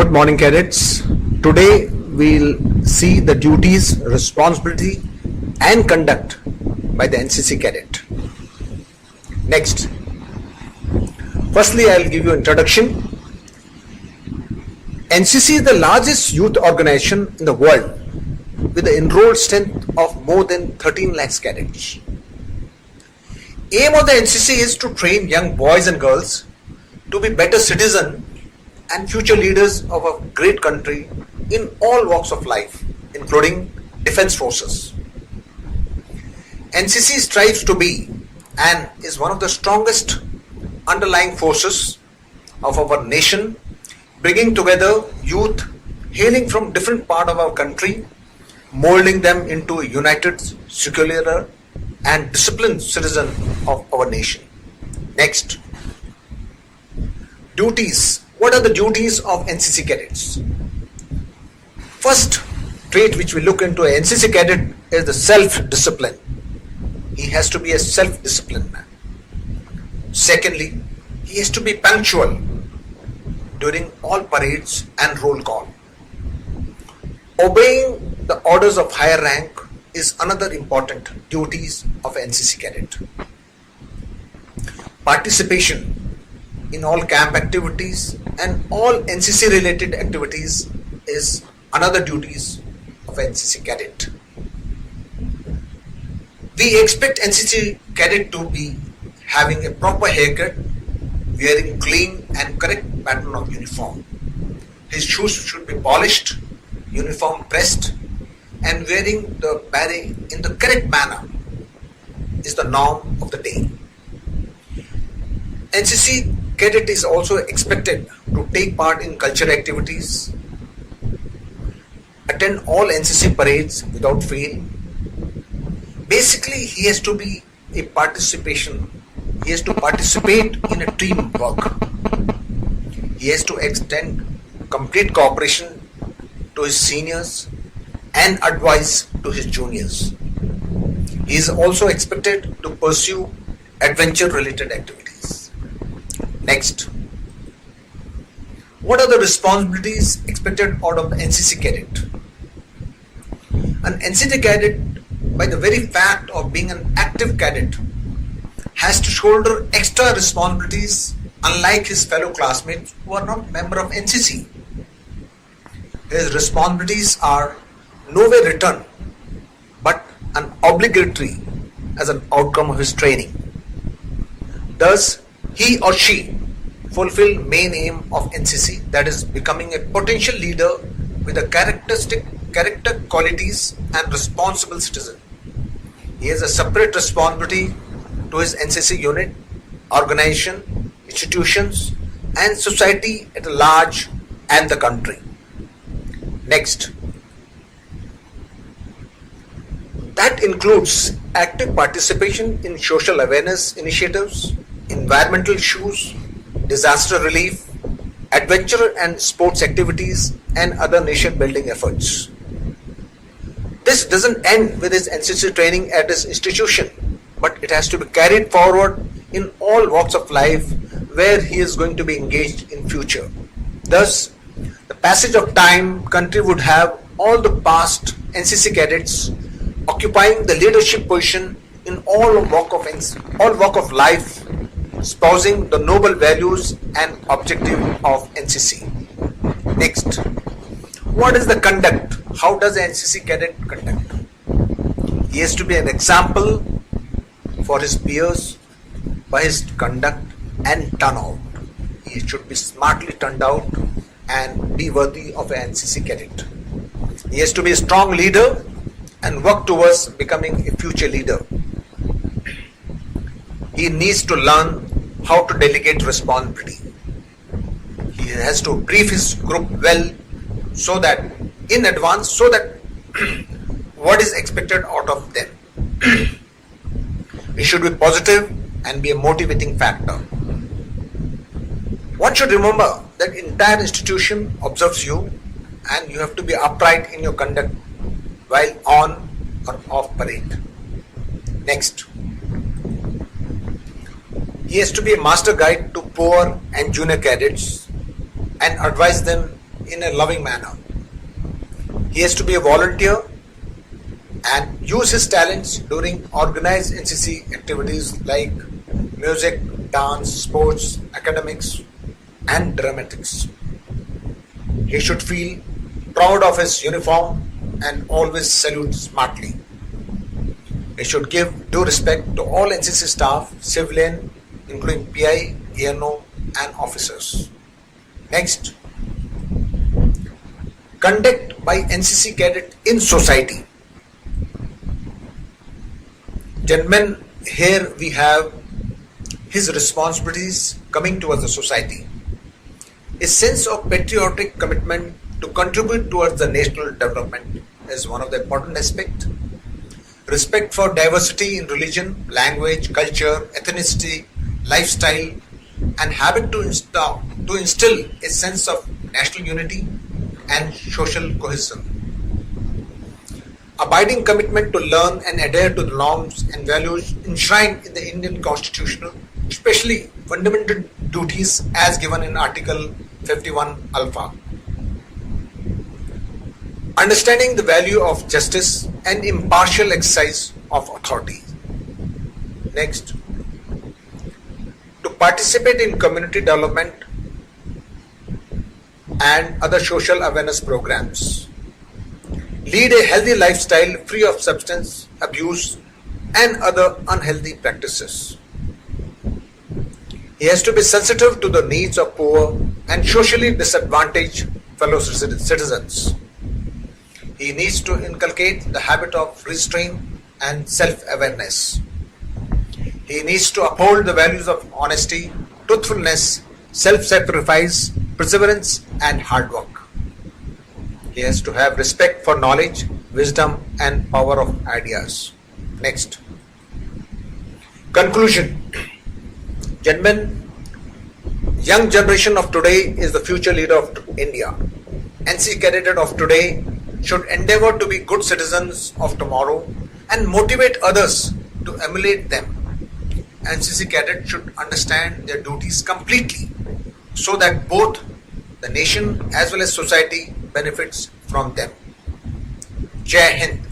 Good morning, cadets. Today we'll see the duties, responsibility and conduct by the NCC cadet. Next. Firstly, I'll give you introduction. NCC is the largest youth organization in the world with an enrolled strength of more than 13 lakhs cadets. Aim of the NCC is to train young boys and girls to be better citizens and future leaders of a great country in all walks of life, including defense forces. NCC strives to be and is one of the strongest underlying forces of our nation, bringing together youth hailing from different parts of our country, molding them into a united, secular and disciplined citizen of our nation. Next. Duties. What are the duties of NCC cadets? First trait which we look into an NCC cadet is the self-discipline. He has to be a self-disciplined man. Secondly, he has to be punctual during all parades and roll call. Obeying the orders of higher rank is another important duties of NCC cadet. Participation in all camp activities and all NCC related activities is another duties of NCC cadet. We expect NCC cadet to be having a proper haircut, wearing clean and correct pattern of uniform. His shoes should be polished, uniform pressed, and wearing the beret in the correct manner is the norm of the day. NCC cadet is also expected to take part in cultural activities, attend all NCC parades without fail. Basically, he has to be a participation. He has to participate in a team work. He has to extend complete cooperation to his seniors and advice to his juniors. He is also expected to pursue adventure-related activities. Next. What are the responsibilities expected out of the NCC cadet? An NCC cadet, by the very fact of being an active cadet, has to shoulder extra responsibilities unlike his fellow classmates who are not member of NCC. His responsibilities are no way written but an obligatory as an outcome of his training. Thus, he or she fulfill main aim of NCC, that is becoming a potential leader with the character qualities and responsible citizen. He has a separate responsibility to his NCC unit, organization, institutions and society at large and the country. Next. That includes active participation in social awareness initiatives, environmental issues, disaster relief, adventure and sports activities and other nation building efforts. This doesn't end with his NCC training at his institution, but it has to be carried forward in all walks of life where he is going to be engaged in future. Thus, the passage of time, country would have all the past NCC cadets occupying the leadership position in all walk of life, espousing the noble values and objective of NCC. Next, what is the conduct? How does the NCC cadet conduct? He has to be an example for his peers by his conduct and turnout. He should be smartly turned out and be worthy of an NCC cadet. He has to be a strong leader and work towards becoming a future leader. He needs to learn how to delegate responsibility. He has to brief his group well so that in advance what is expected out of them. He should be positive and be a motivating factor. One should remember that entire institution observes you and you have to be upright in your conduct while on or off parade. Next. He has to be a master guide to poor and junior cadets and advise them in a loving manner. He has to be a volunteer and use his talents during organized NCC activities like music, dance, sports, academics, and dramatics. He should feel proud of his uniform and always salute smartly. He should give due respect to all NCC staff, civilian, including PI, ENO, and officers. Next, conduct by NCC cadet in society. Gentlemen, here we have his responsibilities coming towards the society. A sense of patriotic commitment to contribute towards the national development is one of the important aspects. Respect for diversity in religion, language, culture, ethnicity, lifestyle, and habit to instill a sense of national unity and social cohesion. Abiding commitment to learn and adhere to the norms and values enshrined in the Indian Constitution, especially fundamental duties as given in Article 51 Alpha. Understanding the value of justice and impartial exercise of authority. Next, to participate in community development and other social awareness programs. Lead a healthy lifestyle free of substance abuse and other unhealthy practices. He has to be sensitive to the needs of poor and socially disadvantaged fellow citizens. He needs to inculcate the habit of restraint and self-awareness. He needs to uphold the values of honesty, truthfulness, self-sacrifice, perseverance, and hard work. He has to have respect for knowledge, wisdom, and power of ideas. Next. Conclusion. Gentlemen, young generation of today is the future leader of India. NCC cadet of today should endeavor to be good citizens of tomorrow and motivate others to emulate them. NCC cadets should understand their duties completely so that both the nation as well as society benefits from them. Jai Hind.